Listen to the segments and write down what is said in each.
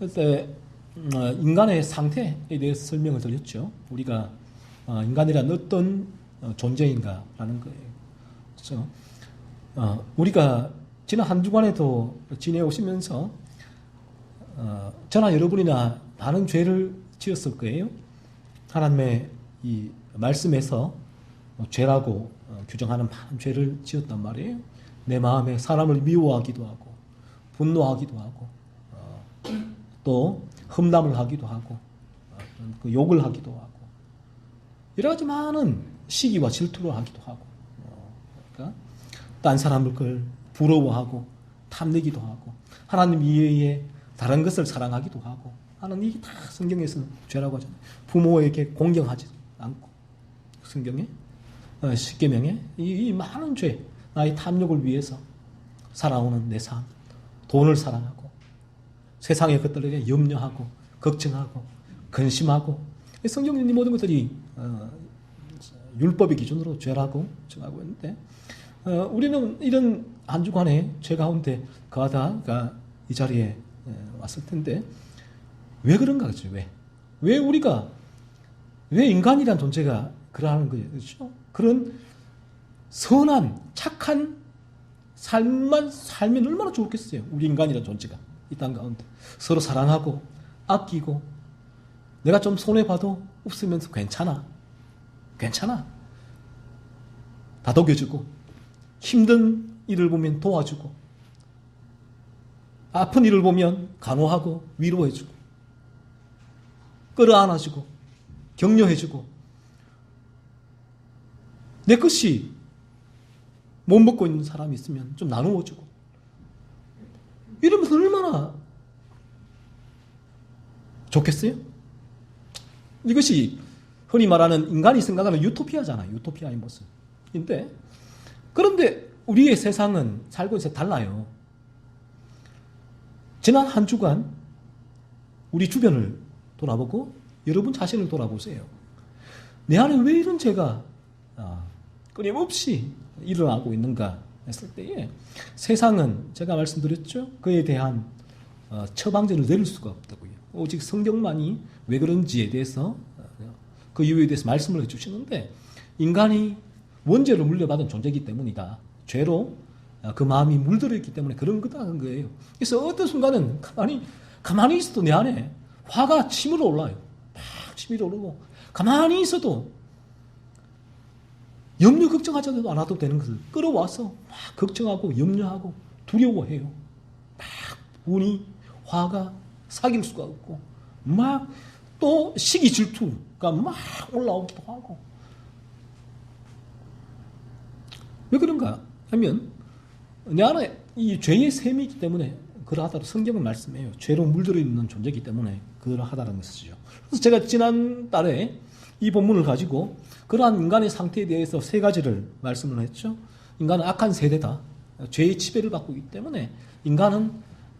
그때 인간의 상태에 대해서 설명을 드렸죠. 우리가 인간이란 어떤 존재인가라는 거예요. 그래서 우리가 지난 한 주간에도 지내오시면서 저나 여러분이나 많은 죄를 지었을 거예요. 하나님의 이 말씀에서 죄라고 규정하는 많은 죄를 지었단 말이에요. 내 마음에 사람을 미워하기도 하고 분노하기도 하고 또 험담을 하기도 하고 그 욕을 하기도 하고 여러 가지 많은 시기와 질투를 하기도 하고 그러니까 딴 사람을 그걸 부러워하고 탐내기도 하고 하나님 이외에 다른 것을 사랑하기도 하고 하는 이게 다 성경에서는 죄라고 하잖아요. 부모에게 공경하지 않고 성경에 십계명에 이 많은 죄 나의 탐욕을 위해서 살아오는 내 삶 돈을 사랑하고 세상의 것들에게 염려하고 걱정하고 근심하고 성경에 이 모든 것들이 율법의 기준으로 죄라고 정하고 있는데 우리는 이런 한 주간에 죄 가운데 거하다가 이 자리에 왔을 텐데 왜 그런가 그죠? 왜 우리가 왜 인간이란 존재가 그러하는 거예요? 그렇죠? 그런 선한 착한 삶만 살면 얼마나 좋겠어요. 우리 인간이란 존재가 이 땅 가운데 서로 사랑하고 아끼고 내가 좀 손해봐도 웃으면서 괜찮아 다독여주고 힘든 일을 보면 도와주고 아픈 일을 보면 간호하고 위로해주고 끌어안아주고 격려해주고 내 것이 못 먹고 있는 사람이 있으면 좀 나누어주고 이러면서 얼마나 좋겠어요? 이것이 흔히 말하는 인간이 생각하는 유토피아잖아요. 유토피아의 모습인데 그런데 우리의 세상은 살고 있어 달라요. 지난 한 주간 우리 주변을 돌아보고 여러분 자신을 돌아보세요. 내 안에 왜 이런 죄가 끊임없이 일어나고 있는가 했을 때에 세상은 제가 말씀드렸죠. 그에 대한 처방전을 내릴 수가 없다고요. 오직 성경만이 왜 그런지에 대해서 그 이유에 대해서 말씀을 해주시는데 인간이 원죄를 물려받은 존재이기 때문이다. 죄로 그 마음이 물들어 있기 때문에 그런 거다는 거예요. 그래서 어떤 순간은 가만히 있어도 내 안에 화가 치밀어 올라요. 막 치밀어 오르고 가만히 있어도 염려 걱정하지 않아도 되는 것을 끌어와서 막 걱정하고 염려하고 두려워해요. 막 분이 화가 사귈 수가 없고 막 또 시기 질투가 막 올라오기도 하고 왜 그런가 하면 내 안에 이 죄의 셈이기 때문에 그러하다고 성경은 말씀해요. 죄로 물들어 있는 존재이기 때문에 그러하다는 것이죠. 그래서 제가 지난 달에 이 본문을 가지고 그러한 인간의 상태에 대해서 세 가지를 말씀을 했죠. 인간은 악한 세대다. 죄의 지배를 받고 있기 때문에 인간은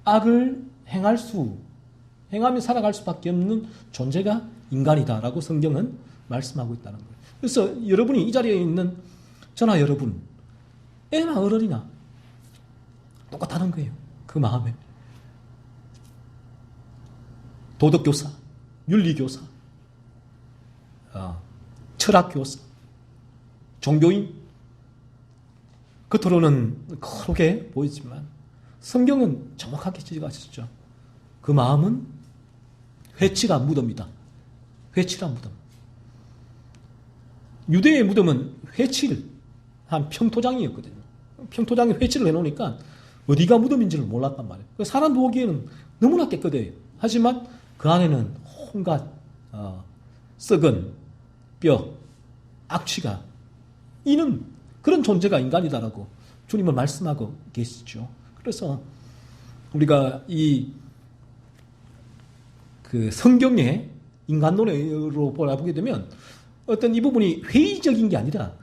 악을 행하며 살아갈 수밖에 없는 존재가 인간이다라고 성경은 말씀하고 있다는 거예요. 그래서 여러분이 이 자리에 있는 저나 여러분, 애나 어른이나 똑같다는 거예요. 그 마음에. 도덕교사, 윤리교사, 철학교사, 종교인, 겉으로는 그렇게 보이지만 성경은 정확하게 지적하셨죠. 그 마음은 회칠한 무덤이다. 회칠한 무덤. 유대의 무덤은 회칠한 평토장이었거든요. 평토장에 회칠을 해놓으니까 어디가 무덤인지를 몰랐단 말이에요. 사람 보기에는 너무나 깨끗해요. 하지만 그 안에는 온갖 썩은 뼈, 악취가 있는 그런 존재가 인간이다라고 주님은 말씀하고 계시죠. 그래서 우리가 그 성경의 인간론으로 보게 되면 어떤 이 부분이 회의적인 게 아니라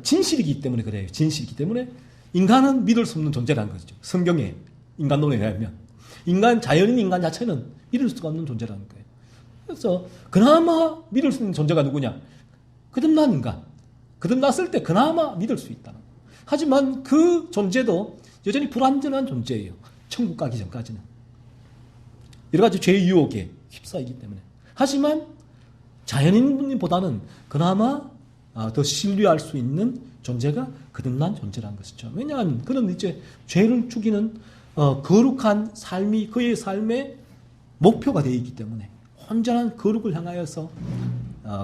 진실이기 때문에 그래요. 진실이기 때문에 인간은 믿을 수 없는 존재라는 거죠. 성경의 인간론에 의하면 자연인 인간 자체는 믿을 수가 없는 존재라는 거예요. 그래서 그나마 믿을 수 있는 존재가 누구냐? 거듭난 인간. 거듭났을 때 그나마 믿을 수 있다는 거예요. 하지만 그 존재도 여전히 불완전한 존재예요. 천국 가기 전까지는. 여러 가지 죄의 유혹에 휩싸이기 때문에. 하지만 자연인보다는 그나마 더 신뢰할 수 있는 존재가 거듭난 존재라는 것이죠. 왜냐하면 그는 이제 죄를 죽이는 거룩한 삶이 그의 삶의 목표가 되어 있기 때문에 온전한 거룩을 향하여서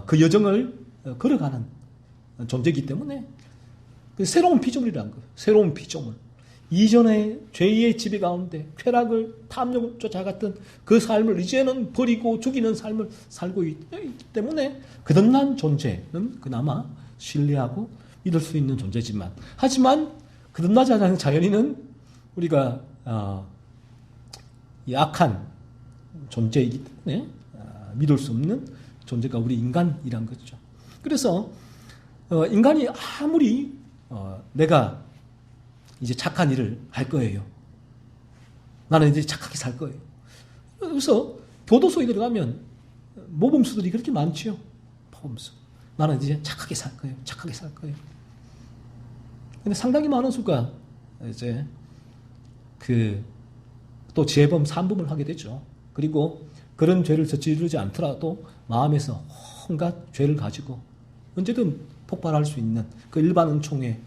그 여정을 걸어가는 존재이기 때문에 새로운 피조물이라는 거예요. 새로운 피조물. 이전에 죄의 지배 가운데 쾌락을 탐욕을 쫓아갔던 그 삶을 이제는 버리고 죽이는 삶을 살고 있기 때문에 거듭난 존재는 그나마 신뢰하고 믿을 수 있는 존재지만, 하지만 거듭나지 않은 자연인은 우리가 약한 존재이기 때문에 믿을 수 없는 존재가 우리 인간이란 거죠. 그래서 인간이 아무리 내가 이제 착한 일을 할 거예요. 나는 이제 착하게 살 거예요. 그래서 교도소에 들어가면 모범수들이 그렇게 많지요. 모범수. 나는 이제 착하게 살 거예요. 착하게 살 거예요. 근데 상당히 많은 수가 이제 또 재범, 산범을 하게 되죠. 그리고 그런 죄를 저지르지 않더라도 마음에서 온갖 죄를 가지고 언제든 폭발할 수 있는 그 일반 은총의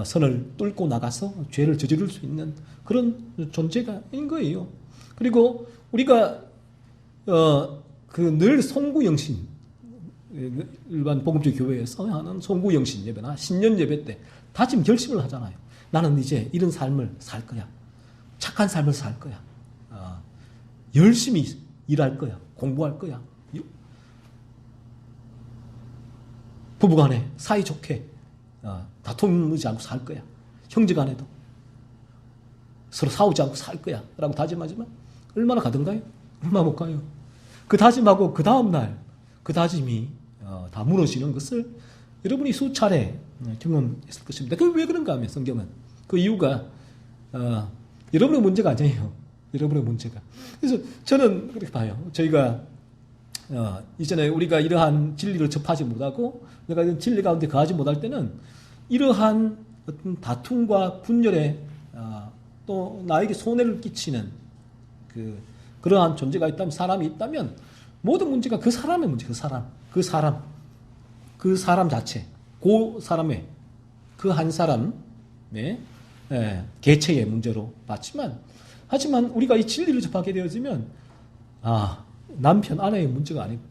선을 뚫고 나가서 죄를 저지를 수 있는 그런 존재가 인 거예요. 그리고 우리가 늘 송구영신, 일반 복음주의 교회에서 하는 송구영신 예배나 신년 예배 때 다짐 결심을 하잖아요. 나는 이제 이런 삶을 살 거야. 착한 삶을 살 거야. 열심히 일할 거야. 공부할 거야. 부부간에 사이좋게 다투지 않고 살 거야. 형제간에도 서로 싸우지 않고 살 거야 라고 다짐하지만 얼마나 가든가요? 얼마 못 가요. 그 다짐하고 그 다음날 그 다짐이 다 무너지는 것을 여러분이 수차례 경험했을 것입니다. 그게 왜 그런가 하면 성경은 그 이유가 여러분의 문제가 아니에요. 여러분의 문제가. 그래서 저는 그렇게 봐요. 저희가 이전에 우리가 이러한 진리를 접하지 못하고 내가 이런 진리 가운데 거하지 못할 때는 이러한 어떤 다툼과 분열에 또 나에게 손해를 끼치는 그러한 존재가 있다면, 사람이 있다면 모든 문제가 그 사람의 문제, 그 사람 자체, 그 사람의 그 한 사람의 개체의 문제로 봤지만, 하지만 우리가 이 진리를 접하게 되어지면 남편, 아내의 문제가 아니구나.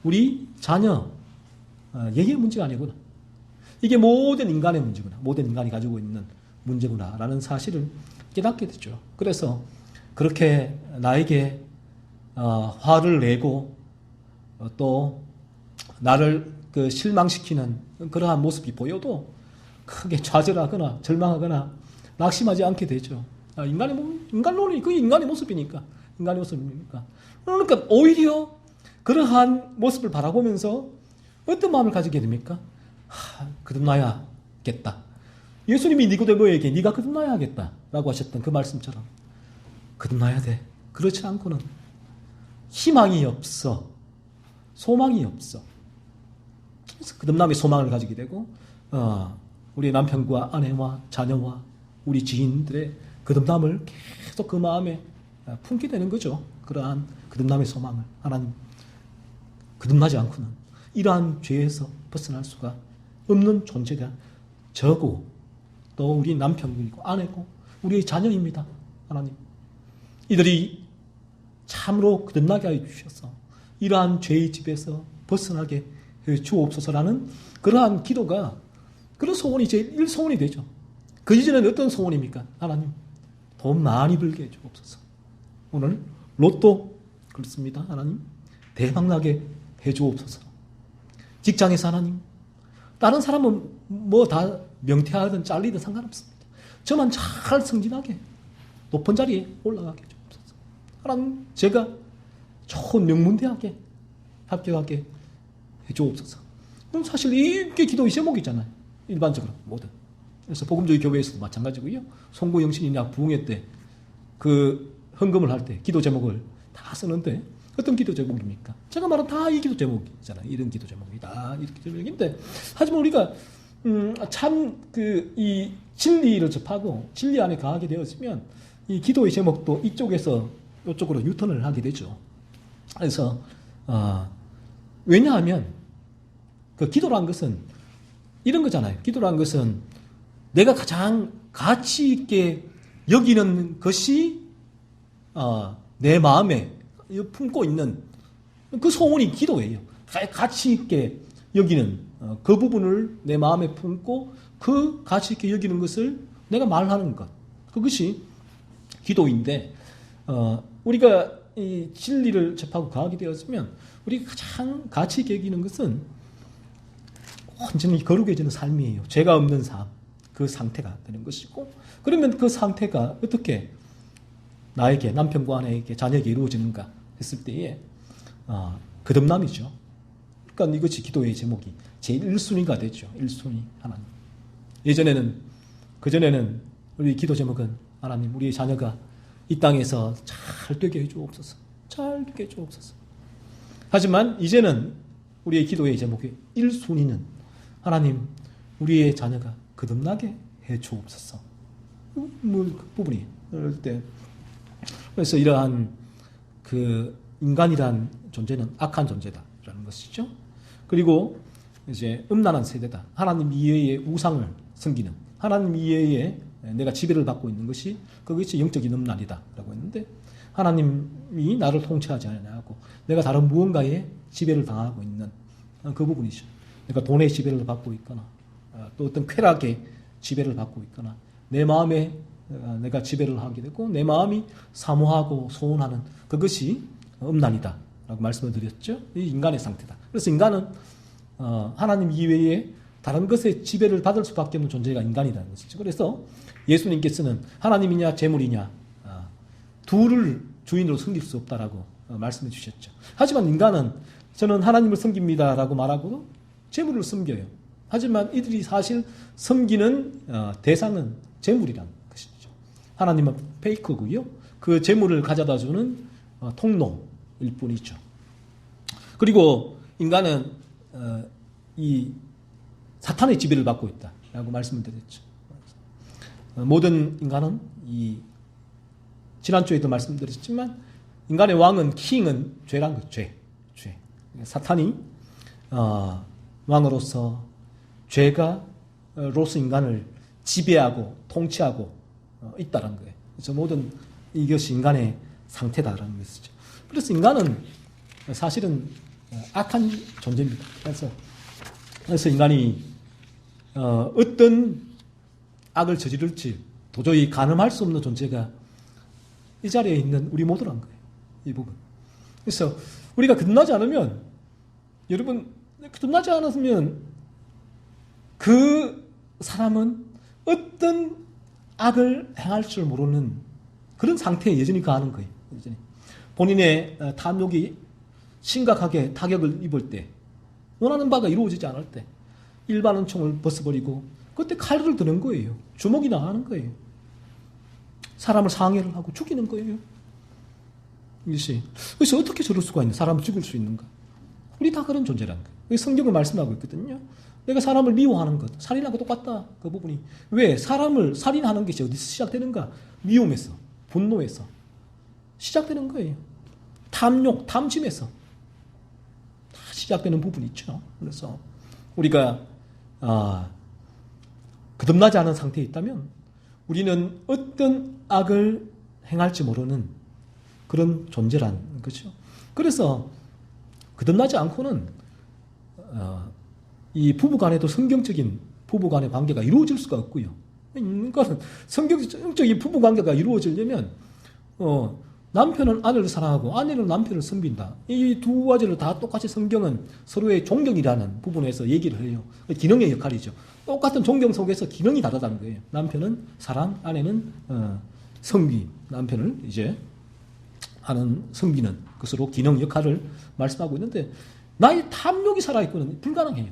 우리 자녀, 얘의 문제가 아니구나. 이게 모든 인간의 문제구나. 모든 인간이 가지고 있는 문제구나. 라는 사실을 깨닫게 되죠. 그래서 그렇게 나에게 화를 내고 또 나를 실망시키는 그러한 모습이 보여도 크게 좌절하거나 절망하거나 낙심하지 않게 되죠. 인간론이 그게 인간의 모습이니까. 인간의 모습입니까? 그러니까 오히려 그러한 모습을 바라보면서 어떤 마음을 가지게 됩니까? 거듭나야겠다. 예수님이 니고데모에게 네가 거듭나야겠다라고 하셨던 그 말씀처럼 거듭나야 돼. 그렇지 않고는 희망이 없어. 소망이 없어. 그래서 거듭남의 소망을 가지게 되고 우리 남편과 아내와 자녀와 우리 지인들의 거듭남을 계속 그 마음에 품게 되는 거죠. 그러한 거듭남의 소망을. 하나님, 거듭나지 않고는 이러한 죄에서 벗어날 수가 없는 존재가 저고 또 우리 남편이고 아내고 우리의 자녀입니다. 하나님, 이들이 참으로 거듭나게 하여 주셔서 이러한 죄의 집에서 벗어나게 해 주옵소서라는 그러한 기도가, 그런 소원이 제 1소원이 되죠. 그 이전에는 어떤 소원입니까? 하나님, 돈 많이 벌게 해 주옵소서. 오늘 로또 그렇습니다. 하나님, 대박나게 해 주옵소서. 직장에서 하나님, 다른 사람은 뭐 다 명퇴하든 잘리든 상관없습니다. 저만 잘 승진하게 높은 자리에 올라가게 해 주옵소서. 하나님, 제가 좋은 명문대학에 합격하게 해 주옵소서. 그럼 사실 이게 기도의 제목이잖아요. 일반적으로 모든. 그래서 복음주의 교회에서도 마찬가지고요. 송구영신이나 부흥회 때 그 헌금을 할 때 기도 제목을 다 쓰는데 어떤 기도 제목입니까? 제가 말한 다 이 기도 제목이잖아요. 이런 기도 제목이다. 이런 기도 제목인데, 하지만 우리가 참 이 진리를 접하고 진리 안에 가하게 되었으면 이 기도의 제목도 이쪽에서 이쪽으로 유턴을 하게 되죠. 그래서 왜냐하면 그 기도란 것은 이런 거잖아요. 기도란 것은 내가 가장 가치 있게 여기는 것이 내 마음에 품고 있는 그 소원이 기도예요. 가치 있게 여기는 그 부분을 내 마음에 품고 그 가치 있게 여기는 것을 내가 말하는 것. 그것이 기도인데 우리가 이 진리를 접하고 가게 되었으면 우리가 가장 가치 있게 여기는 것은 완전히 거룩해지는 삶이에요. 죄가 없는 삶. 그 상태가 되는 것이고 그러면 그 상태가 어떻게 나에게 남편과 아내에게 자녀에게 이루어지는가 했을 때에 거듭남이죠. 그러니까 이것이 기도의 제목이 제일 1순위가 되죠. 1순위 하나님. 그전에는 우리 기도 제목은 하나님 우리의 자녀가 이 땅에서 잘 되게 해주옵소서. 잘 되게 해주옵소서. 하지만 이제는 우리의 기도의 제목이 1순위는 하나님 우리의 자녀가 거듭나게 해주옵소서. 그 부분이 그럴 때 그래서 이러한 그 인간이란 존재는 악한 존재다라는 것이죠. 그리고 이제 음란한 세대다. 하나님 이외의 우상을 섬기는 하나님 이외에 내가 지배를 받고 있는 것이 그것이 영적인 음란이다라고 했는데 하나님이 나를 통치하지 않냐고 내가 다른 무언가에 지배를 당하고 있는 그 부분이죠. 내가 돈의 지배를 받고 있거나 또 어떤 쾌락의 지배를 받고 있거나 내 마음에 내가 지배를 하게 되고 내 마음이 사모하고 소원하는 그것이 음란이다라고 말씀을 드렸죠. 이 인간의 상태다. 그래서 인간은 하나님 이외에 다른 것에 지배를 받을 수밖에 없는 존재가 인간이라는 것이죠. 그래서 예수님께서는 하나님이냐 재물이냐 둘을 주인으로 섬길 수 없다라고 말씀해 주셨죠. 하지만 인간은 저는 하나님을 섬깁니다라고 말하고 재물을 섬겨요. 하지만 이들이 사실 섬기는 대상은 재물이라는 것이죠. 하나님은 페이크고요. 그 재물을 가져다주는 통로일 뿐이죠. 그리고 인간은 이 사탄의 지배를 받고 있다라고 말씀을 드렸죠. 모든 인간은 지난주에도 말씀드렸지만 인간의 왕은 킹은 죄란 것, 죄. 사탄이 왕으로서 죄가로서 인간을 지배하고 통치하고 있다는 거예요. 그래서 모든 이것이 인간의 상태다라는 것이죠. 그래서 인간은 사실은 악한 존재입니다. 그래서 인간이 어떤 악을 저지를지 도저히 가늠할 수 없는 존재가 이 자리에 있는 우리 모두란 거예요. 이 부분. 그래서 우리가 거듭나지 않으면 여러분 거듭나지 않았으면 그 사람은 어떤 악을 행할 줄 모르는 그런 상태에 여전히 가는 거예요. 여전히. 본인의 탐욕이 심각하게 타격을 입을 때 원하는 바가 이루어지지 않을 때 일반 은총을 벗어버리고 그때 칼을 드는 거예요. 주먹이 나가는 거예요. 사람을 상해를 하고 죽이는 거예요. 이것이. 그래서 어떻게 저럴 수가 있는 사람을 죽일 수 있는가? 우리 다 그런 존재라는 거예요. 성경을 말씀하고 있거든요. 내가 사람을 미워하는 것, 살인하고 똑같다. 그 부분이. 왜? 사람을 살인하는 것이 어디서 시작되는가? 미움에서, 분노에서 시작되는 거예요. 탐욕, 탐심에서 다 시작되는 부분이 있죠. 그래서 우리가 거듭나지 않은 상태에 있다면 우리는 어떤 악을 행할지 모르는 그런 존재라는 거죠. 그래서 거듭나지 않고는 이 부부간에도 성경적인 부부간의 관계가 이루어질 수가 없고요. 그러니까 성경적인 부부관계가 이루어지려면 남편은 아내를 사랑하고 아내는 남편을 섬긴다. 이 두 가지를 다 똑같이 성경은 서로의 존경이라는 부분에서 얘기를 해요. 기능의 역할이죠. 똑같은 존경 속에서 기능이 다르다는 거예요. 남편은 사랑, 아내는 섬김. 남편을 이제 하는 섬기는 것으로 기능 역할을 말씀하고 있는데 나의 탐욕이 살아있고는 불가능해요.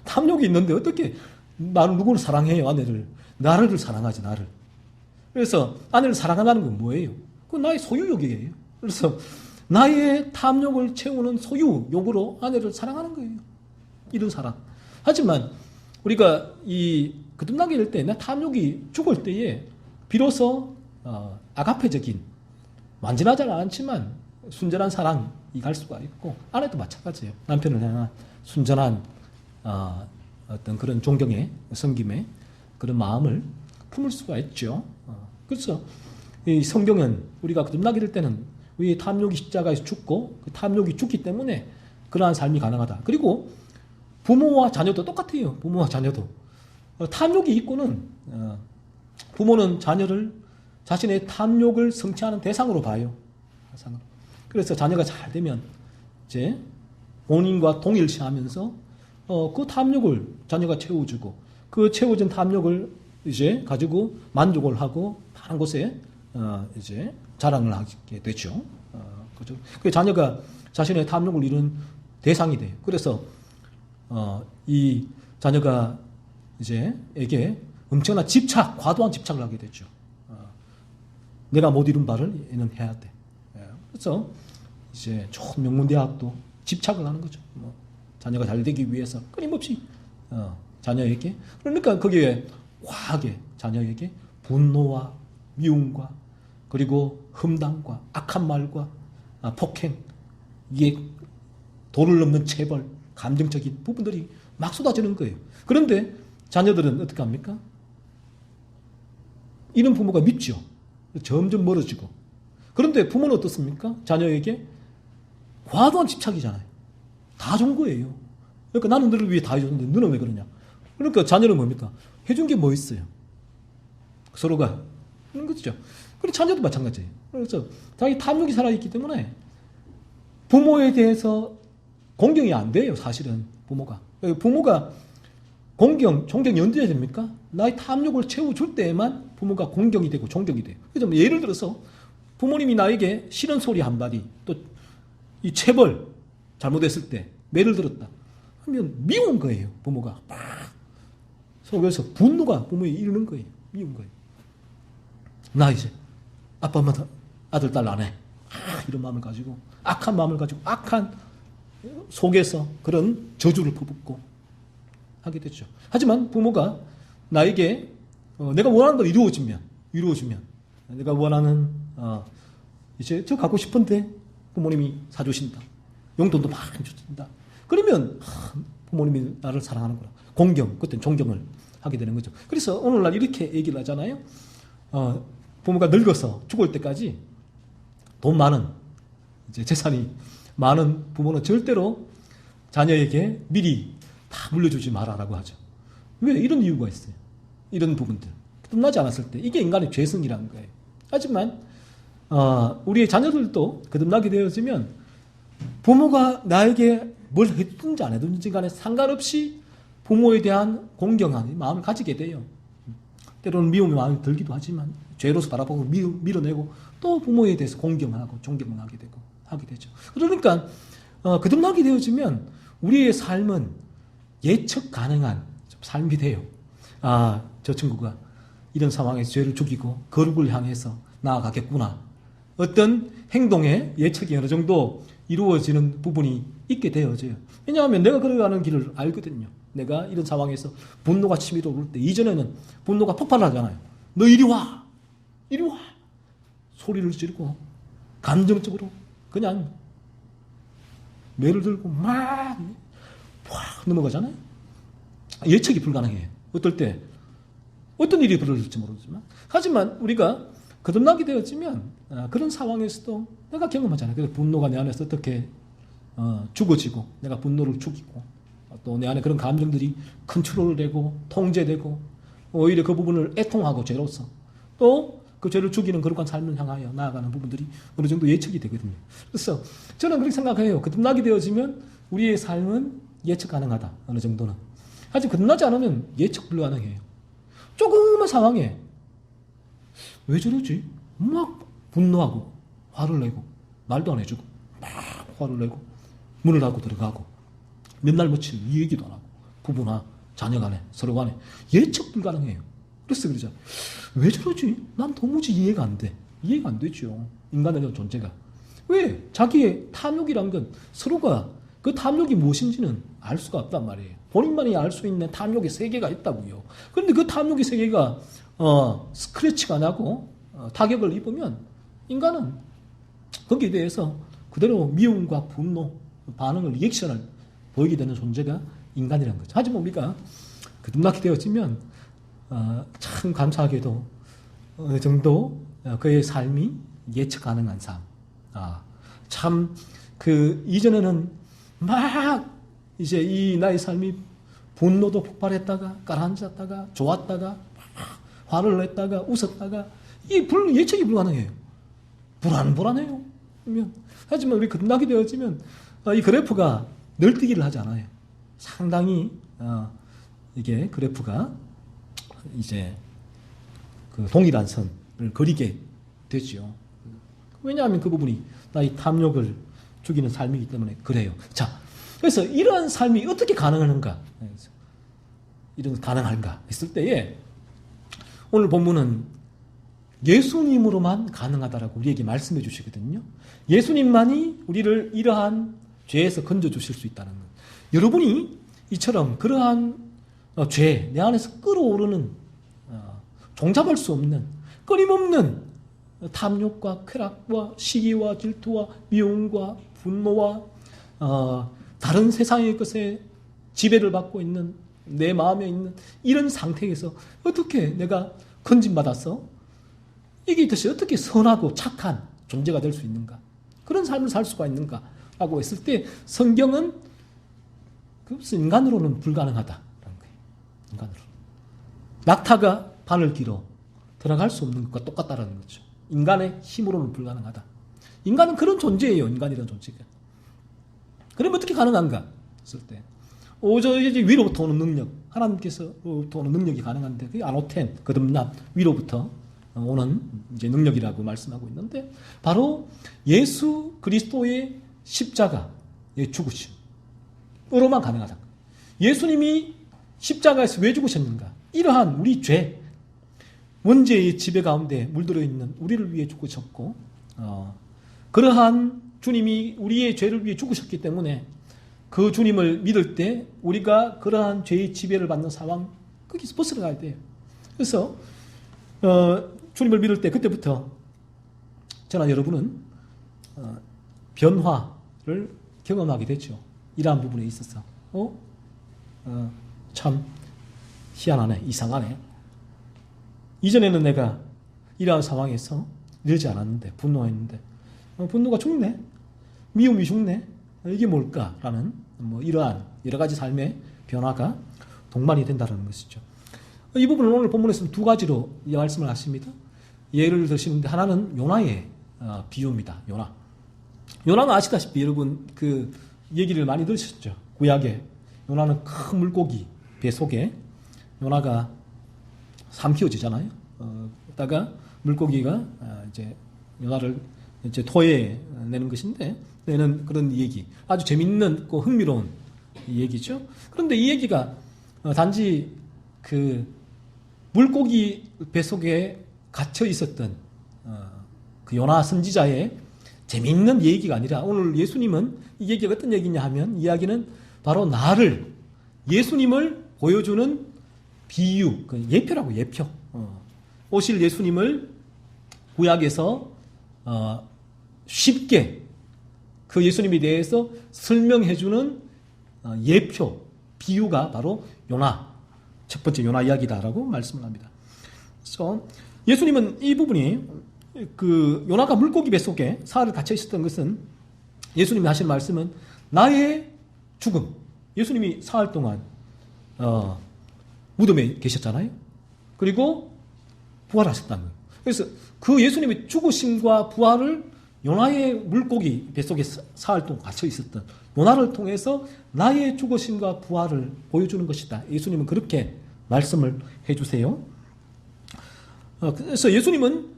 탐욕이 있는데 어떻게 나는 누구를 사랑해요? 아내를. 나를 사랑하지, 나를. 그래서 아내를 사랑한다는 건 뭐예요? 그건 나의 소유욕이에요. 그래서 나의 탐욕을 채우는 소유욕으로 아내를 사랑하는 거예요. 이런 사랑. 하지만 우리가 이 거듭나게 될 때, 내 탐욕이 죽을 때에 비로소 아가페적인 완전하지 않지만 순전한 사랑이 갈 수가 있고, 아내도 마찬가지예요. 남편을 향한 순전한 어떤 그런 존경의, 섬김의 그런 마음을 품을 수가 있죠. 그래서 이 성경은 우리가 거듭나게 될 때는 우리 탐욕이 십자가에서 죽고 그 탐욕이 죽기 때문에 그러한 삶이 가능하다. 그리고 부모와 자녀도 똑같아요. 부모와 자녀도. 탐욕이 있고는 부모는 자녀를 자신의 탐욕을 성취하는 대상으로 봐요. 대상으로. 그래서 자녀가 잘 되면 이제 본인과 동일시하면서 그 탐욕을 자녀가 채워주고 그 채워진 탐욕을 이제 가지고 만족을 하고 다른 곳에 이제 자랑을 하게 되죠. 그죠? 그 자녀가 자신의 탐욕을 이룬 대상이 돼요. 그래서 이 자녀가 이제 에게 엄청난 집착, 과도한 집착을 하게 되죠. 내가 못 이룬 바를 얘는 해야 돼. 그래서 이제 좋은 명문대학도 집착을 하는 거죠. 자녀가 잘 되기 위해서 끊임없이 자녀에게, 그러니까 거기에 과하게 자녀에게 분노와 미움과 그리고 험담과 악한 말과 폭행, 이게 도를 넘는 체벌, 감정적인 부분들이 막 쏟아지는 거예요. 그런데 자녀들은 어떻게 합니까? 이런 부모가 밉죠. 점점 멀어지고. 그런데 부모는 어떻습니까? 자녀에게 과도한 집착이잖아요. 다 준 거예요. 그러니까 나는 너를 위해 다 해줬는데 너는 왜 그러냐? 그러니까 자녀는 뭡니까? 해준 게 뭐 있어요? 서로가. 그런 거죠. 그리고 자녀도 마찬가지예요. 그래서 자기 탐욕이 살아있기 때문에 부모에 대해서 공경이 안 돼요, 사실은. 부모가 존경이 언제 됩니까? 나의 탐욕을 채워줄 때에만 부모가 공경이 되고 존경이 돼요. 그래서 예를 들어서 부모님이 나에게 싫은 소리 한마디, 또 이 체벌, 잘못했을 때 매를 들었다 하면 미운 거예요, 부모가. 막 속에서 분노가 부모에 이르는 거예요. 미운 거예요. 나 이제 아빠 엄마 아들 딸 안 해. 이런 마음을 가지고, 악한 마음을 가지고, 악한 속에서 그런 저주를 퍼붓고 하게 됐죠. 하지만 부모가 나에게 내가 원하는 걸 이루어주면 내가 원하는 이제 저 갖고 싶은데 부모님이 사주신다. 용돈도 많이 주신다. 그러면 부모님이 나를 사랑하는구나. 공경, 그때는 존경을 하게 되는 거죠. 그래서 오늘날 이렇게 얘기를 하잖아요. 부모가 늙어서 죽을 때까지 돈 많은, 이제 재산이 많은 부모는 절대로 자녀에게 미리 다 물려주지 마라라고 하죠. 왜? 이런 이유가 있어요. 이런 부분들. 끝나지 않았을 때. 이게 인간의 죄성이라는 거예요. 하지만 우리의 자녀들도 거듭나게 되어지면 부모가 나에게 뭘 해든지 안 해든지 간에 상관없이 부모에 대한 공경하는 마음을 가지게 돼요. 때로는 미움의 마음이 들기도 하지만 죄로서 바라보고 밀어내고 또 부모에 대해서 공경하고 존경을 하게 되죠. 그러니까 거듭나게 되어지면 우리의 삶은 예측 가능한 삶이 돼요. 저 친구가 이런 상황에서 죄를 죽이고 거룩을 향해서 나아가겠구나. 어떤 행동의 예측이 어느 정도 이루어지는 부분이 있게 되어져요. 왜냐하면 내가 걸어가는 길을 알거든요. 내가 이런 상황에서 분노가 치밀어 오를 때, 이전에는 분노가 폭발하잖아요. 너 이리 와! 이리 와! 소리를 지르고 감정적으로 그냥 매를 들고 막 넘어가잖아요. 예측이 불가능해요. 어떨 때 어떤 일이 벌어질지 모르지만, 하지만 우리가 거듭나게 되어지면 그런 상황에서도 내가 경험하잖아요. 그래서 분노가 내 안에서 어떻게 죽어지고 내가 분노를 죽이고 또 내 안에 그런 감정들이 컨트롤 되고 통제되고 오히려 그 부분을 애통하고 죄로서 또 그 죄를 죽이는 거룩한 삶을 향하여 나아가는 부분들이 어느 정도 예측이 되거든요. 그래서 저는 그렇게 생각해요. 거듭나게 되어지면 우리의 삶은 예측 가능하다. 어느 정도는. 하지만 거듭나지 않으면 예측 불가능해요. 조그만 상황에 왜 저러지? 막 분노하고 화를 내고 말도 안 해주고 막 화를 내고 문을 닫고 들어가고 몇 날 며칠 이 얘기도 안 하고 부부나 자녀 간에 서로 간에 예측 불가능해요. 그래서 그러죠. 왜 저러지? 난 도무지 이해가 안 돼. 이해가 안 되죠. 인간의 존재가. 왜? 자기의 탐욕이란 건 서로가 그 탐욕이 무엇인지는 알 수가 없단 말이에요. 본인만이 알 수 있는 탐욕의 세계가 있다고요. 그런데 그 탐욕의 세계가 스크래치가 나고 타격을 입으면 인간은 거기에 대해서 그대로 미움과 분노, 반응을, 리액션을 보이게 되는 존재가 인간이라는 거죠. 하지만 우리가 거듭나게 되어지면 참 감사하게도 어느 정도 그의 삶이 예측 가능한 삶. 참 그 이전에는 막 이제 이 나의 삶이 분노도 폭발했다가 가라앉았다가 좋았다가 화를 냈다가 웃었다가 이 예측이 불가능해요. 불안해요. 하지만 우리 거듭나게 되어지면 이 그래프가 널뛰기를 하지 않아요. 상당히 이게 그래프가 이제 그 동일한 선을 그리게 되죠. 왜냐하면 그 부분이 나의 탐욕을 죽이는 삶이기 때문에 그래요. 자, 그래서 이러한 삶이 어떻게 가능한가? 이런 가능한가 했을 때에 오늘 본문은 예수님으로만 가능하다라고 우리에게 말씀해 주시거든요. 예수님만이 우리를 이러한 죄에서 건져 주실 수 있다는 것. 여러분이 이처럼 그러한 죄, 내 안에서 끓어오르는 종잡을 수 없는 끊임없는 탐욕과 쾌락과 시기와 질투와 미움과 분노와 다른 세상의 것에 지배를 받고 있는 내 마음에 있는 이런 상태에서 어떻게 내가 건진받아서 이게 도대체 어떻게 선하고 착한 존재가 될 수 있는가? 그런 삶을 살 수가 있는가? 라고 했을 때 성경은 그것은 인간으로는 불가능하다라는 거예요. 인간으로. 낙타가 바늘 길어 들어갈 수 없는 것과 똑같다라는 거죠. 인간의 힘으로는 불가능하다. 인간은 그런 존재예요. 인간이라는 존재가. 그럼 어떻게 가능한가? 했을 때 오저히 위로부터 오는 능력, 하나님께서부터 오는 능력이 가능한데 그게 아노텐, 거듭남, 위로부터 오는 이제 능력이라고 말씀하고 있는데 바로 예수 그리스도의 십자가의 죽으심으로만 가능하다. 예수님이 십자가에서 왜 죽으셨는가? 이러한 우리 죄, 원죄의 지배 가운데 물들어 있는 우리를 위해 죽으셨고 그러한 주님이 우리의 죄를 위해 죽으셨기 때문에 그 주님을 믿을 때 우리가 그러한 죄의 지배를 받는 상황 거기서 벗어나야 돼요. 그래서 주님을 믿을 때 그때부터 저나 여러분은 변화를 경험하게 되죠. 이러한 부분에 있어서 참 희한하네, 이상하네. 이전에는 내가 이러한 상황에서 이러지 않았는데 분노했는데 분노가 죽네, 미움이 죽네, 이게 뭘까라는 이러한 여러 가지 삶의 변화가 동반이 된다는 것이죠. 이 부분은 오늘 본문에서는 두 가지로 말씀을 하십니다. 예를 드시는데 하나는 요나의 비유입니다. 요나는 아시다시피 여러분 그 얘기를 많이 들으셨죠. 구약에 요나는 큰 물고기 배 속에 요나가 삼키워지잖아요. 그러다가 물고기가 이제 요나를 이제 토해내는 것인데 내는 그런 얘기, 아주 재밌는 흥미로운 얘기죠. 그런데 이 얘기가 단지 그 물고기 배 속에 갇혀 있었던 그 요나 선지자의 재미있는 얘기가 아니라 오늘 예수님은 이 얘기가 어떤 얘기냐 하면 이야기는 바로 나를, 예수님을 보여주는 비유, 예표라고, 예표. 오실 예수님을 구약에서 쉽게 그 예수님에 대해서 설명해주는 예표, 비유가 바로 요나, 첫 번째 요나 이야기다라고 말씀을 합니다. 그래서 예수님은 이 부분이 그 요나가 물고기 뱃속에 사흘을 갇혀 있었던 것은 예수님이 하신 말씀은 나의 죽음. 예수님이 사흘 동안 무덤에 계셨잖아요. 그리고 부활하셨다는 거예요. 그래서 그 예수님의 죽으심과 부활을 요나의 물고기 뱃속에 사흘 동안 갇혀 있었던 요나를 통해서 나의 죽으심과 부활을 보여주는 것이다. 예수님은 그렇게 말씀을 해주세요. 그래서 예수님은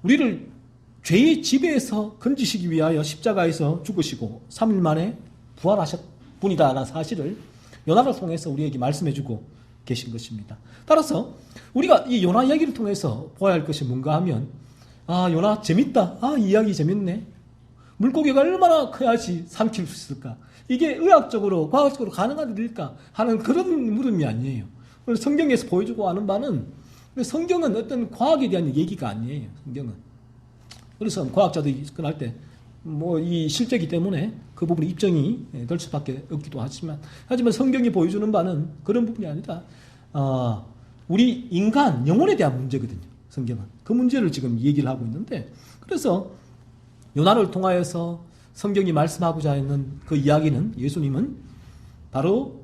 우리를 죄의 지배에서 건지시기 위하여 십자가에서 죽으시고 3일 만에 부활하셨 분이다라는 사실을 요나를 통해서 우리에게 말씀해주고 계신 것입니다. 따라서 우리가 이 요나 이야기를 통해서 보아야 할 것이 뭔가 하면 요나 재밌다. 이 이야기 재밌네. 물고기가 얼마나 커야지 삼킬 수 있을까? 이게 의학적으로, 과학적으로 가능한 일일까? 하는 그런 물음이 아니에요. 성경에서 보여주고 하는 바는 성경은 어떤 과학에 대한 얘기가 아니에요. 성경은 그래서 과학자들이 접근할 때 뭐 이 실제이기 때문에 그 부분이 입증이 될 수밖에 없기도 하지만 성경이 보여주는 바는 그런 부분이 아니라 우리 인간 영혼에 대한 문제거든요. 성경은 그 문제를 지금 얘기를 하고 있는데, 그래서 요나를 통하여서 성경이 말씀하고자 하는 그 이야기는, 예수님은 바로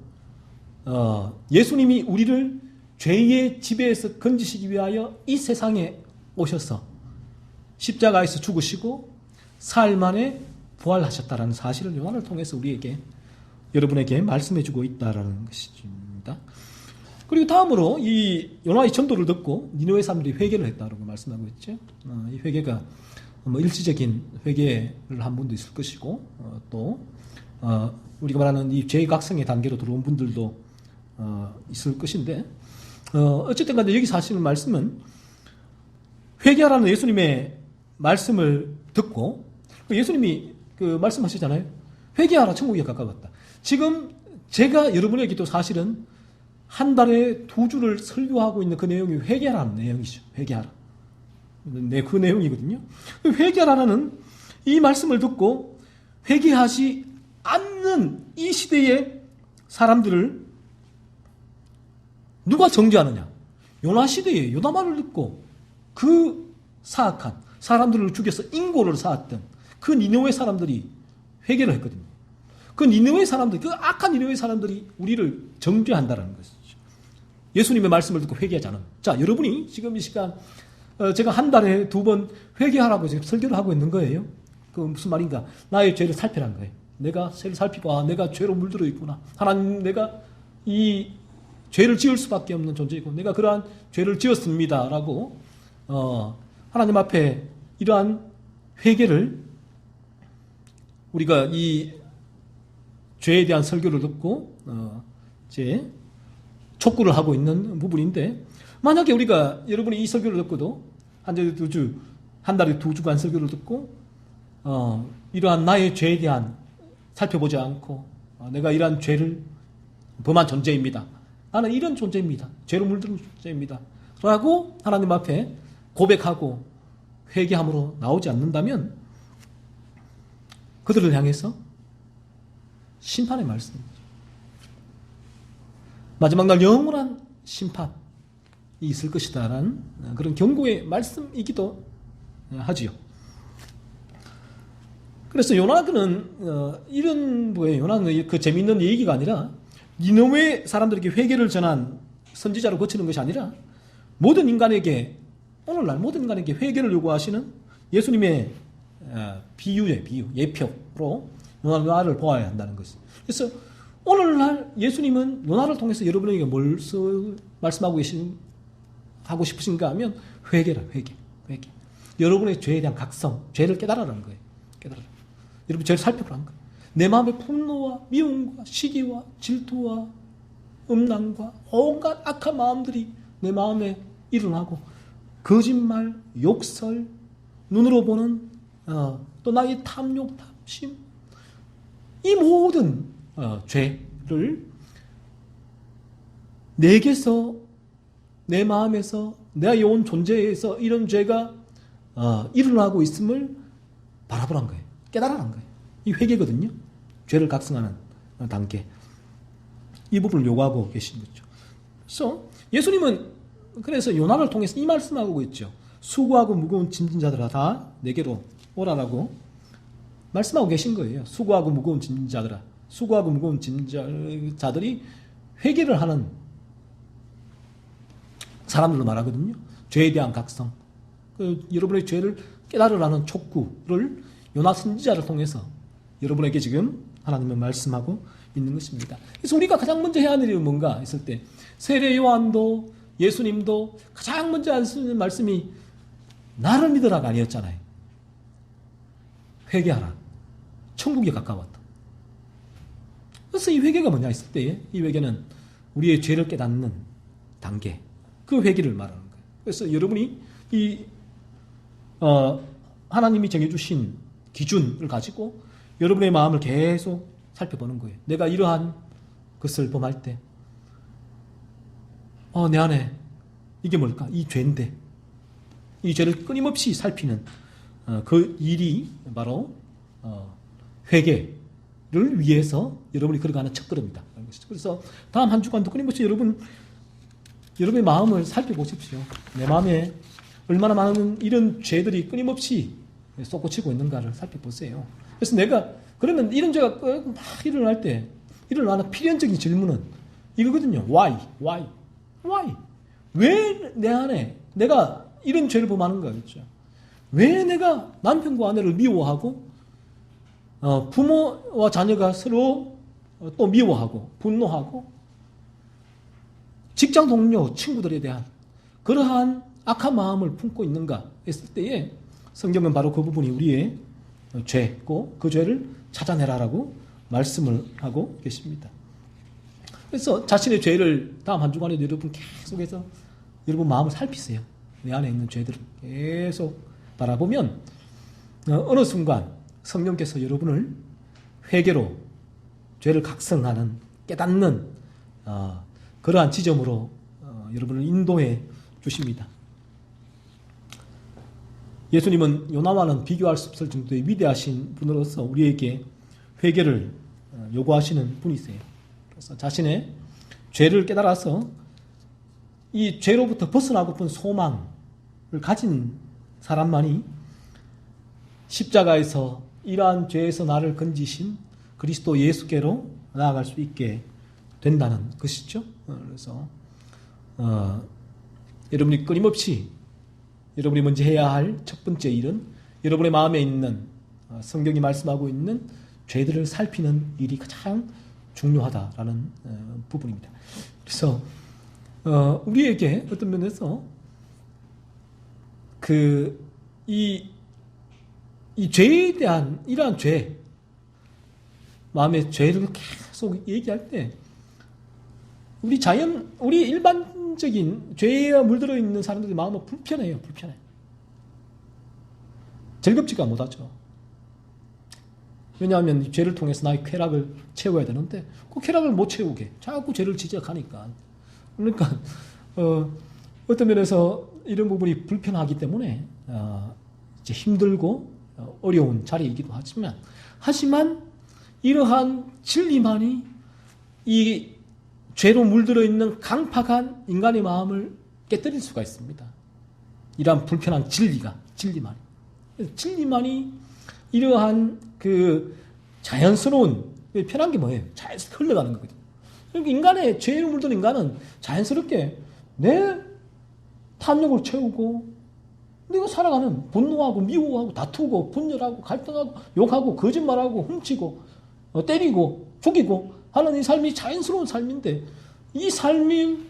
예수님이 우리를 죄의 지배에서 건지시기 위하여 이 세상에 오셔서 십자가에서 죽으시고 사흘 만에 부활하셨다라는 사실을 요한을 통해서 여러분에게 말씀해주고 있다라는 것입니다. 그리고 다음으로 이 요나의 전도를 듣고 니느웨 사람들이 회개를 했다라고 말씀하고 있죠. 이 회개가 뭐 일시적인 회개를 한 분도 있을 것이고, 또 우리가 말하는 이 죄각성의 단계로 들어온 분들도 있을 것인데, 어쨌든 간에 여기서 하시는 말씀은 회개하라는 예수님의 말씀을 듣고, 예수님이 그 말씀하시잖아요. 회개하라, 천국에 가까웠다. 지금 제가 여러분에게도 사실은 한 달에 2주를 설교하고 있는 그 내용이 회개하라는 내용이죠. 회개하라. 네, 그 내용이거든요. 회개하라는 이 말씀을 듣고 회개하지 않는 이 시대의 사람들을 누가 정죄하느냐? 요나 시대에 요나 말을 듣고 그 사악한 사람들을 죽여서 인고를 쌓았던 그 니느웨 사람들이 회개를 했거든요. 그 니느웨 사람들, 그 악한 니느웨 사람들이 우리를 정죄한다는 것이죠. 예수님의 말씀을 듣고 회개하지 않으면. 자, 여러분이 지금 이 시간 제가 한 달에 2번 회개하라고 지금 설교를 하고 있는 거예요. 그 무슨 말인가? 나의 죄를 살피라는 거예요. 내가 죄를 살피고, 내가 죄로 물들어 있구나. 하나님, 내가 이 죄를 지을 수밖에 없는 존재이고, 내가 그러한 죄를 지었습니다라고 하나님 앞에 이러한 회개를, 우리가 이 죄에 대한 설교를 듣고 이제 촉구를 하고 있는 부분인데, 만약에 우리가 여러분이 이 설교를 듣고도 한 달에 2주간 설교를 듣고 이러한 나의 죄에 대한 살펴보지 않고 내가 이러한 죄를 범한 존재입니다. 나는 이런 존재입니다. 죄로 물든 존재입니다. 라고 하나님 앞에 고백하고 회개함으로 나오지 않는다면 그들을 향해서 심판의 말씀입니다. 마지막 날 영원한 심판이 있을 것이다라는 그런 경고의 말씀이기도 하지요. 그래서 요나는 이런 뭐예요? 요나는 그 재미있는 얘기가 아니라 니느웨 사람들에게 회개를 전한 선지자로 거치는 것이 아니라 모든 인간에게, 오늘날 모든 인간에게 회개를 요구하시는 예수님의 예표로 요나를 보아야 한다는 것이죠. 그래서 오늘날 예수님은 요나를 통해서 여러분에게 뭘 말씀하고 하고 싶으신가 하면 회개. 여러분의 죄에 대한 각성, 죄를 깨달으라는 거예요. 여러분 죄를 살펴보라는 거예요. 내 마음의 분노와 미움과 시기와 질투와 음란과 온갖 악한 마음들이 내 마음에 일어나고, 거짓말, 욕설, 눈으로 보는 또 나의 탐욕, 탐심, 이 모든 죄를 내게서, 내 마음에서, 내 온 존재에서 이런 죄가 일어나고 있음을 바라보란 거예요. 깨달으란 거예요. 이 회개거든요. 죄를 각성하는 단계. 이 부분을 요구하고 계신 거죠. 그래서 예수님은 그래서 요나를 통해서 이 말씀하고 있죠. 수고하고 무거운 짐진 자들아 다 내게로 오라라고 말씀하고 계신 거예요. 수고하고 무거운 짐진 자들아. 수고하고 무거운 짐진 자들이 회개를 하는 사람들로 말하거든요. 죄에 대한 각성. 여러분의 죄를 깨달으라는 촉구를 요나 선지자를 통해서 여러분에게 지금 하나님은 말씀하고 있는 것입니다. 그래서 우리가 가장 먼저 해야 하는 일은 뭔가 했을 때, 세례 요한도 예수님도 가장 먼저 하시는 말씀이 나를 믿으라가 아니었잖아요. 회개하라. 천국에 가까웠다. 그래서 이 회개가 뭐냐 했을 때, 이 회개는 우리의 죄를 깨닫는 단계, 그 회개를 말하는 거예요. 그래서 여러분이 이 하나님이 정해주신 기준을 가지고 여러분의 마음을 계속 살펴보는 거예요. 내가 이러한 것을 범할 때 내 안에 이게 뭘까? 이 죄인데, 이 죄를 끊임없이 살피는 그 일이 바로 회개를 위해서 여러분이 걸어가는 첫걸음이다. 그래서 다음 한 주간도 끊임없이 여러분의 마음을 살펴보십시오. 내 마음에 얼마나 많은 이런 죄들이 끊임없이 쏟고치고 있는가를 살펴보세요. 그래서 그러면 이런 죄가 막 일어날 때 일어나는 필연적인 질문은 이거거든요. Why? 왜 내 안에 내가 이런 죄를 범하는가, 그렇죠? 왜 내가 남편과 아내를 미워하고 부모와 자녀가 서로 또 미워하고 분노하고 직장 동료, 친구들에 대한 그러한 악한 마음을 품고 있는가 했을 때에 성경은 바로 그 부분이 우리의 죄고 그 죄를 찾아내라라고 말씀을 하고 계십니다. 그래서 자신의 죄를 다음 한 주간에 여러분 계속해서 여러분 마음을 살피세요. 내 안에 있는 죄들을 계속 바라보면 어느 순간 성령께서 여러분을 회개로 죄를 각성하는 깨닫는 그러한 지점으로 여러분을 인도해 주십니다. 예수님은 요나와는 비교할 수 없을 정도의 위대하신 분으로서 우리에게 회개를 요구하시는 분이세요. 그래서 자신의 죄를 깨달아서 이 죄로부터 벗어나고픈 소망을 가진 사람만이 십자가에서 이러한 죄에서 나를 건지신 그리스도 예수께로 나아갈 수 있게 된다는 것이죠. 그래서 여러분이 끊임없이 여러분이 먼저 해야 할 첫 번째 일은 여러분의 마음에 있는 성경이 말씀하고 있는 죄들을 살피는 일이 가장 중요하다라는 부분입니다. 그래서 우리에게 어떤 면에서 이 죄에 대한 이러한 죄, 마음의 죄를 계속 얘기할 때 우리 일반적인 죄에 물들어 있는 사람들의 마음은 불편해요. 즐겁지가 못하죠. 왜냐하면 이 죄를 통해서 나의 쾌락을 채워야 되는데 그 쾌락을 못 채우게 자꾸 죄를 지적하니까. 그러니까 어떤 면에서 이런 부분이 불편하기 때문에 이제 힘들고 어려운 자리이기도 하지만 이러한 진리만이 이 죄로 물들어 있는 강팍한 인간의 마음을 깨뜨릴 수가 있습니다. 이러한 불편한 진리만이 이러한 그 자연스러운 편한 게 뭐예요? 자연스럽게 흘러가는 거거든요. 그러니까 인간의 죄로 물든 인간은 자연스럽게 내 탐욕을 채우고 내가 살아가는 분노하고 미워하고 다투고 분열하고 갈등하고 욕하고 거짓말하고 훔치고 때리고 죽이고 하는 이 삶이 자연스러운 삶인데 이 삶이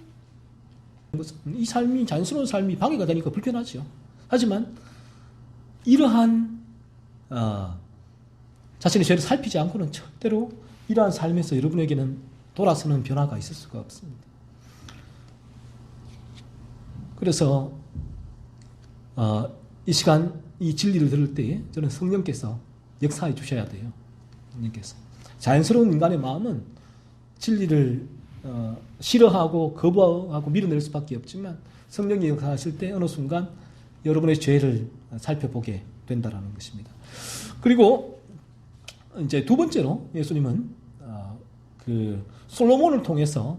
자연스러운 삶이 방해가 되니까 불편하죠. 하지만 이러한 자신의 죄를 살피지 않고는 절대로 이러한 삶에서 여러분에게는 돌아서는 변화가 있을 수가 없습니다. 그래서 이 시간 이 진리를 들을 때에 저는 성령께서 역사해 주셔야 돼요. 성령께서 자연스러운 인간의 마음은 진리를 싫어하고 거부하고 밀어낼 수밖에 없지만 성령이 역사하실 때 어느 순간 여러분의 죄를 살펴보게 된다라는 것입니다. 그리고 이제 두 번째로 예수님은 그 솔로몬을 통해서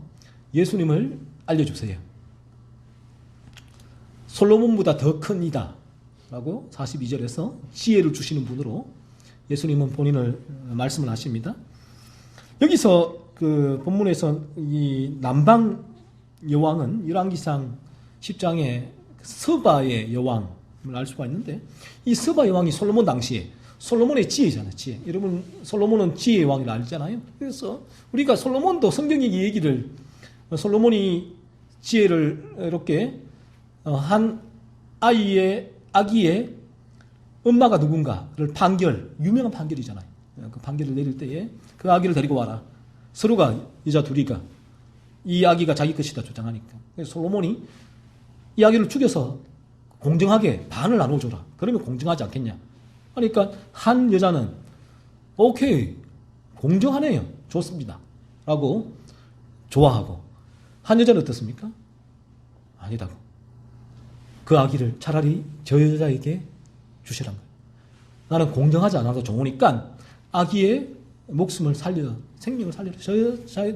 예수님을 알려주세요. 솔로몬보다 더 큰 이다 라고 42절에서 지혜를 주시는 분으로 예수님은 본인을 말씀을 하십니다. 여기서 그 본문에서 이 남방 여왕은 열왕기상 10장에 스바의 여왕을 알 수가 있는데 이 스바 여왕이 솔로몬 당시에 솔로몬의 지혜잖아요. 지혜. 여러분 솔로몬은 지혜의 왕이라 알잖아요. 그래서 우리가 솔로몬도 성경의 얘기를 솔로몬이 지혜를 이렇게 한 아기의 엄마가 누군가를 유명한 판결이잖아요. 그 판결을 내릴 때에 그 아기를 데리고 와라. 서로가 여자 둘이가 이 아기가 자기 것이다 주장하니까 그래서 솔로몬이 이 아기를 죽여서 공정하게 반을 나눠줘라. 그러면 공정하지 않겠냐. 그러니까 한 여자는 오케이 공정하네요. 좋습니다. 라고 좋아하고 한 여자는 어떻습니까? 아니다고. 그 아기를 차라리 저 여자에게 주시란 거예요. 나는 공정하지 않아도 좋으니까 아기의 목숨을 살려, 생명을 살려,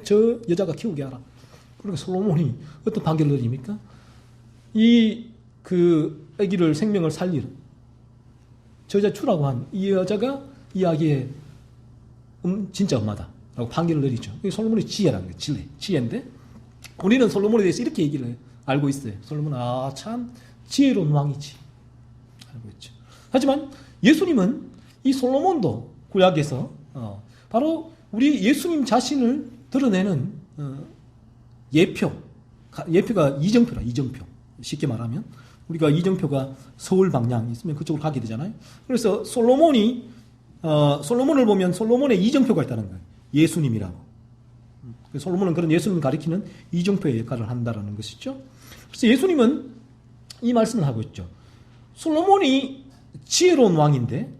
저 여자가 키우게 하라. 그러니까 솔로몬이 어떤 판결을 내립니까? 그 아기를 생명을 살리라. 저 여자 주라고 한 이 여자가 이 아기의 진짜 엄마다. 라고 판결을 내리죠. 이게 솔로몬의 지혜라는 거예요. 지혜인데 우리는 솔로몬에 대해서 이렇게 얘기를 알고 있어요. 솔로몬은 참 지혜로운 왕이지. 알고 있죠. 하지만 예수님은 이 솔로몬도 구약에서 바로 우리 예수님 자신을 드러내는 예표가 이정표라. 이정표. 쉽게 말하면 우리가 이정표가 서울 방향 있으면 그쪽으로 가게 되잖아요. 그래서 솔로몬을 보면 솔로몬의 이정표가 있다는 거예요. 예수님이라고. 솔로몬은 그런 예수님을 가리키는 이정표의 역할을 한다는 것이죠. 그래서 예수님은 이 말씀을 하고 있죠. 솔로몬이 지혜로운 왕인데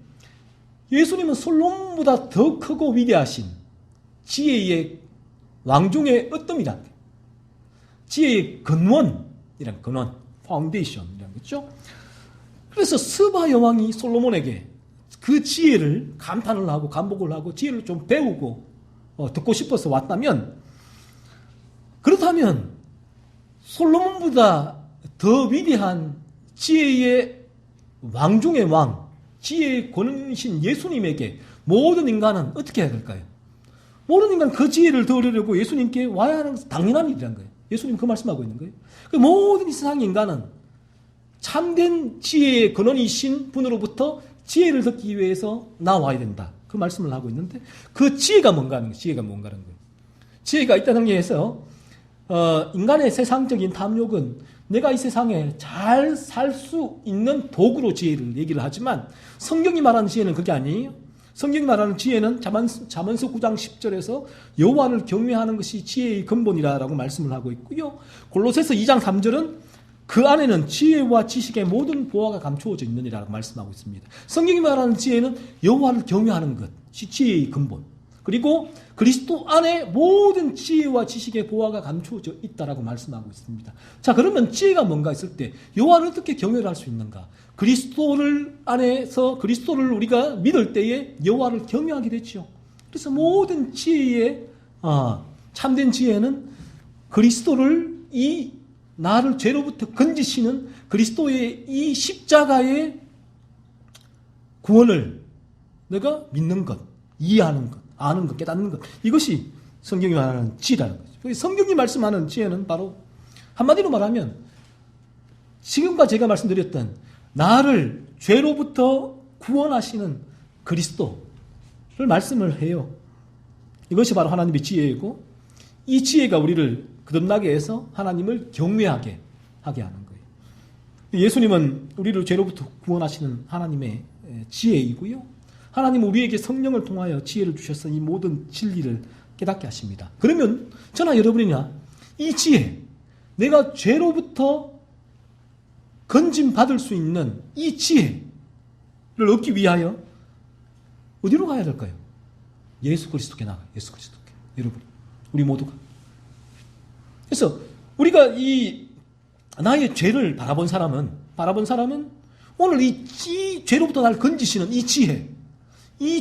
예수님은 솔로몬보다 더 크고 위대하신 지혜의 왕중의 어뜸이라는 거예요. 지혜의 근원이란 근원, 파운데이션이라는 거죠. 그래서 스바 여왕이 솔로몬에게 그 지혜를 감탄을 하고 감복을 하고 지혜를 좀 배우고 듣고 싶어서 왔다면, 그렇다면 솔로몬보다 더 위대한 지혜의 왕중의 왕, 지혜의 권위신 예수님에게 모든 인간은 어떻게 해야 될까요? 모든 인간은 그 지혜를 더 얻으려고 예수님께 와야 하는 당연한 일이라는 거예요. 예수님 그 말씀하고 있는 거예요. 모든 이 세상 인간은 참된 지혜의 근원이신 분으로부터 지혜를 듣기 위해서 나와야 된다. 그 말씀을 하고 있는데 그 지혜가 뭔가라는 거예요. 지혜가 있다는 게 해서 인간의 세상적인 탐욕은 내가 이 세상에 잘 살 수 있는 도구로 지혜를 얘기를 하지만 성경이 말하는 지혜는 그게 아니에요. 성경이 말하는 지혜는 잠언서 9장 10절에서 여호와를 경외하는 것이 지혜의 근본이라고 말씀을 하고 있고요. 골로새서 2장 3절은 그 안에는 지혜와 지식의 모든 보화가 감추어져 있느니라고 말씀하고 있습니다. 성경이 말하는 지혜는 여호와를 경외하는 것이 지혜의 근본. 그리고 그리스도 안에 모든 지혜와 지식의 보화가 감추어져 있다라고 말씀하고 있습니다. 자, 그러면 지혜가 뭔가 있을 때 여호와를 어떻게 경외를 할 수 있는가? 그리스도를 안에서 그리스도를 우리가 믿을 때에 여호와를 경외하게 되죠. 그래서 모든 지혜의 참된 지혜는 그리스도를 나를 죄로부터 건지시는 그리스도의 이 십자가의 구원을 내가 믿는 것, 이해하는 것, 아는 것, 깨닫는 것, 이것이 성경이 말하는 지혜라는 거죠. 성경이 말씀하는 지혜는 바로 한마디로 말하면 지금과 제가 말씀드렸던 나를 죄로부터 구원하시는 그리스도를 말씀을 해요. 이것이 바로 하나님의 지혜이고 이 지혜가 우리를 거듭나게 해서 하나님을 경외하게 하게 하는 거예요. 예수님은 우리를 죄로부터 구원하시는 하나님의 지혜이고요. 하나님은 우리에게 성령을 통하여 지혜를 주셔서 이 모든 진리를 깨닫게 하십니다. 그러면 저나 여러분이나 이 지혜, 내가 죄로부터 건짐받을 수 있는 이 지혜를 얻기 위하여 어디로 가야 될까요? 예수 그리스도께 나가요. 예수 그리스도께. 여러분, 우리 모두가. 그래서 우리가 이 나의 죄를 바라본 사람은 오늘 이 죄로부터 날 건지시는 이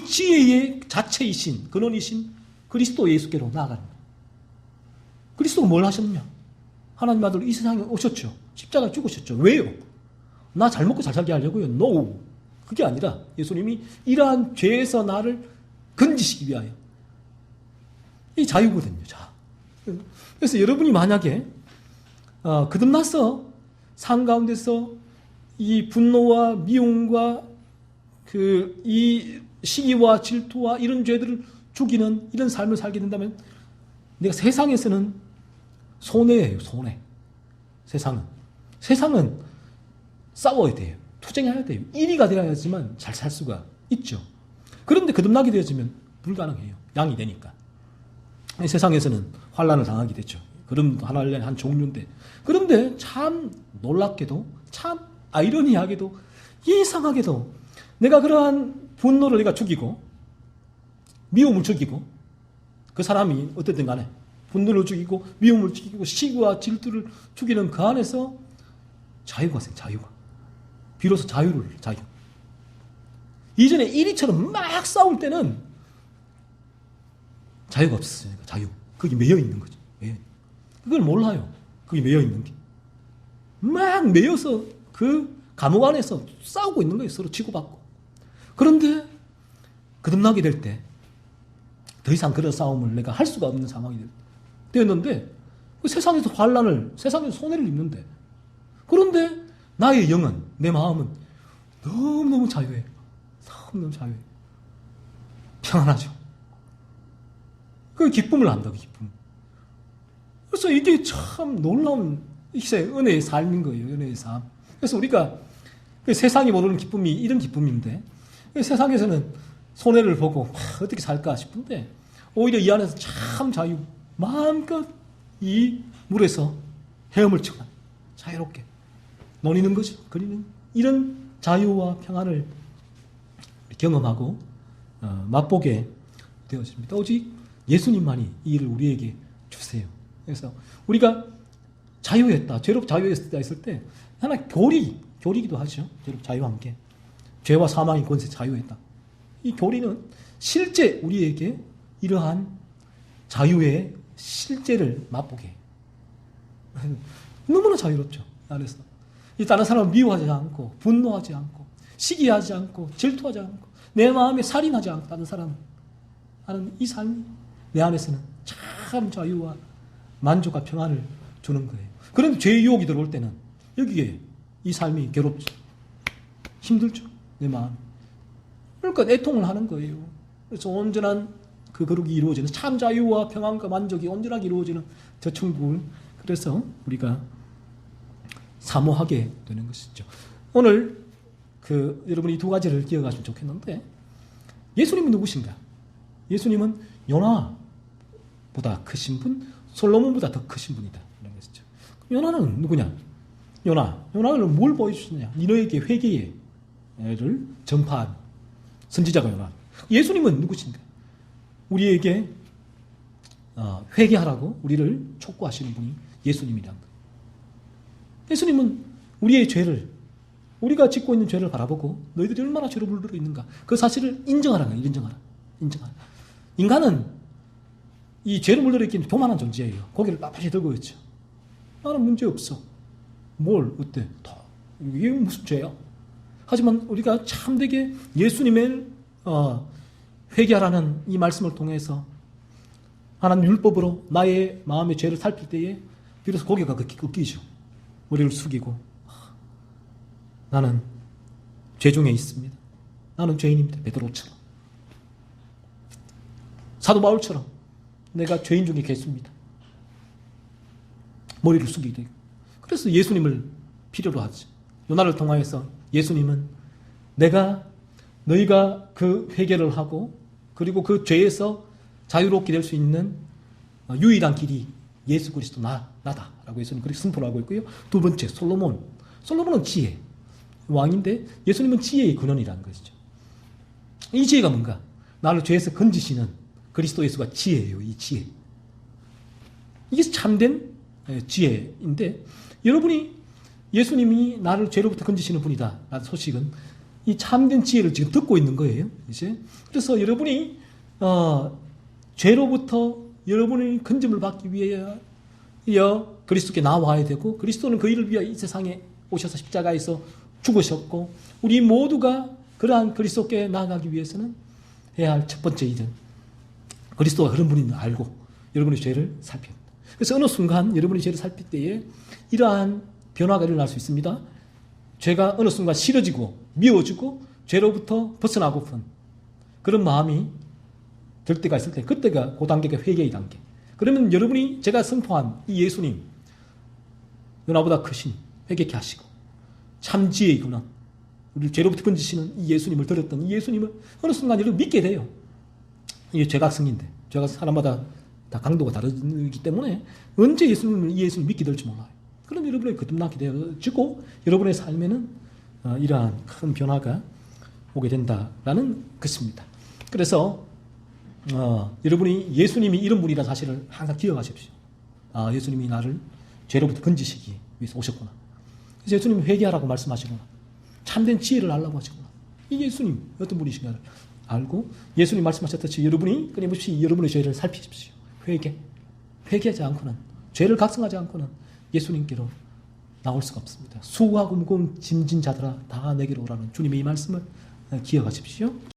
지혜의 자체이신 근원이신 그리스도 예수께로 나아가는 거예요. 그리스도가 뭘 하셨느냐? 하나님 아들 이 세상에 오셨죠. 십자가에 죽으셨죠. 왜요? 나 잘 먹고 잘 살게 하려고요? No. 그게 아니라 예수님이 이러한 죄에서 나를 건지시기 위하여. 이 자유거든요. 그래서 여러분이 만약에 거듭나서 삶 가운데서 이 분노와 미움과 이 시기와 질투와 이런 죄들을 죽이는 이런 삶을 살게 된다면 내가 세상에서는 손해예요. 손해. 세상은 싸워야 돼요. 투쟁해야 돼요. 1위가 되어야지만 잘 살 수가 있죠. 그런데 거듭나게 되어지면 불가능해요. 양이 되니까. 세상에서는 환난을 당하게 되죠. 그럼 하나의 한 종류인데. 그런데 참 놀랍게도, 참 아이러니하게도, 이상하게도 내가 그러한 분노를 내가 죽이고 미움을 죽이고 그 사람이 어쨌든 간에 분노를 죽이고 미움을 죽이고 시기와 질투를 죽이는 그 안에서 자유가. 비로소 자유. 이전에 1위처럼 막 싸울 때는 자유가 없었으니까 자유. 거기 매여 있는 거죠. 예. 그걸 몰라요. 거기 매여 있는 게. 막 매여서 그 감옥 안에서 싸우고 있는 거예요. 서로 치고받고. 그런데 거듭나게 될 때 더 이상 그런 싸움을 내가 할 수가 없는 상황이 되었는데 그 세상에서 환란을, 세상에서 손해를 입는데 그런데 나의 영은, 내 마음은 너무너무 자유해요. 너무너무 자유해요. 평안하죠. 그 기쁨을 안다고, 기쁨. 그래서 이게 참 놀라운 은혜의 삶인 거예요. 은혜의 삶. 그래서 우리가 세상이 모르는 기쁨이 이런 기쁨인데 세상에서는 손해를 보고 어떻게 살까 싶은데 오히려 이 안에서 참 자유, 마음껏 이 물에서 헤엄을 치고 자유롭게 노니는 거죠. 그리는 이런 자유와 평안을 경험하고 맛보게 되어집니다. 오직 예수님만이 이 일을 우리에게 주세요. 그래서 우리가 자유했다, 죄로 자유했다 했을 때 하나 교리기도 하죠. 죄로 자유와 함께 죄와 사망의 권세 자유했다. 이 교리는 실제 우리에게 이러한 자유의 실제를 맛보게 해요. 너무나 자유롭죠. 안에서 이 다른 사람을 미워하지 않고 분노하지 않고 시기하지 않고 질투하지 않고 내 마음에 살인하지 않고 다른 사람 하는 이 삶이 내 안에서는 참 자유와 만족과 평안을 주는 거예요. 그런데 죄의 유혹이 들어올 때는 여기에 이 삶이 괴롭죠. 힘들죠. 내 마음. 그러니까 애통을 하는 거예요. 그래서 온전한 그 거룩이 이루어지는 참 자유와 평안과 만족이 온전하게 이루어지는 저 천국을 그래서 우리가 사모하게 되는 것이죠. 오늘 여러분이 두 가지를 기억하시면 좋겠는데 예수님은 누구신가? 예수님은 요나보다 크신 분, 솔로몬보다 더 크신 분이다. 이런 것이죠. 요나는 누구냐? 요나를 뭘 보여주시느냐? 니너에게 회개를 전파한 선지자가 요나. 예수님은 누구신가? 우리에게 회개하라고 우리를 촉구하시는 분이 예수님이란 거예요. 예수님은 우리의 죄를, 우리가 짓고 있는 죄를 바라보고 너희들이 얼마나 죄로 물들어 있는가 그 사실을 인정하라는 거예요. 인정하라. 인간은 이 죄로 물들어 있기는 교만한 존재예요. 고개를 빳빳이 들고 있죠. 나는 문제 없어. 뭘 어때? 이게 무슨 죄야? 하지만 우리가 참되게 예수님의 회개하라는 이 말씀을 통해서 하나님 율법으로 나의 마음의 죄를 살필 때에 비로소 고개가 꺾이죠. 머리를 숙이고 나는 죄 중에 있습니다. 나는 죄인입니다. 베드로처럼 사도 바울처럼 내가 죄인 중에 계십니다. 머리를 숙이게 되고 그래서 예수님을 필요로 하지. 요나를 통하여서 예수님은 너희가 그 회개를 하고 그리고 그 죄에서 자유롭게 될 수 있는 유일한 길이 예수 그리스도 나다라고 예수님 그렇게 선포를 하고 있고요. 두 번째 솔로몬은 지혜 왕인데 예수님은 지혜의 근원이라는 것이죠. 이 지혜가 뭔가? 나를 죄에서 건지시는 그리스도 예수가 지혜예요. 이 지혜. 이게 참된 지혜인데 여러분이 예수님이 나를 죄로부터 건지시는 분이다 라는 소식은 이 참된 지혜를 지금 듣고 있는 거예요. 이제 그래서 여러분이 죄로부터 여러분이 건짐을 받기 위하여 그리스도께 나와야 되고 그리스도는 그 일을 위하여 이 세상에 오셔서 십자가에서 죽으셨고 우리 모두가 그러한 그리스도께 나아가기 위해서는 해야 할 첫 번째 일은 그리스도가 그런 분인 알고 여러분의 죄를 살펴야 합니다. 그래서 어느 순간 여러분이 죄를 살필 때에 이러한 변화가 일어날 수 있습니다. 죄가 어느 순간 싫어지고 미워지고 죄로부터 벗어나고픈 그런 마음이 들 때가 있을 때 그때가 그 단계가 회개의 단계. 그러면 여러분이 제가 선포한 이 예수님 요나보다 크신 회개케 하시고 참 지혜의 근원 우리를 죄로부터 건지시는 이 예수님을 들었던 이 예수님을 어느 순간 여러분 믿게 돼요. 이게 죄각성인데 죄가 사람마다 다 강도가 다르기 때문에 언제 이 예수님을 믿게 될지 몰라요. 그럼 여러분의 거듭나게 되어지고 여러분의 삶에는 이러한 큰 변화가 오게 된다라는 것입니다. 그래서 여러분이 예수님이 이런 분이라는 사실을 항상 기억하십시오. 예수님이 나를 죄로부터 건지시기 위해서 오셨구나. 그래서 예수님이 회개하라고 말씀하시구나. 참된 지혜를 알라고 하시구나. 이 예수님 어떤 분이신가를 알고 예수님 말씀하셨듯이 여러분이 끊임없이 여러분의 죄를 살피십시오. 회개하지 않고는 죄를 각성하지 않고는 예수님께로 나올 수가 없습니다. 수고하고 무거운 짐진 자들아 다 내게로 오라는 주님의 이 말씀을 기억하십시오.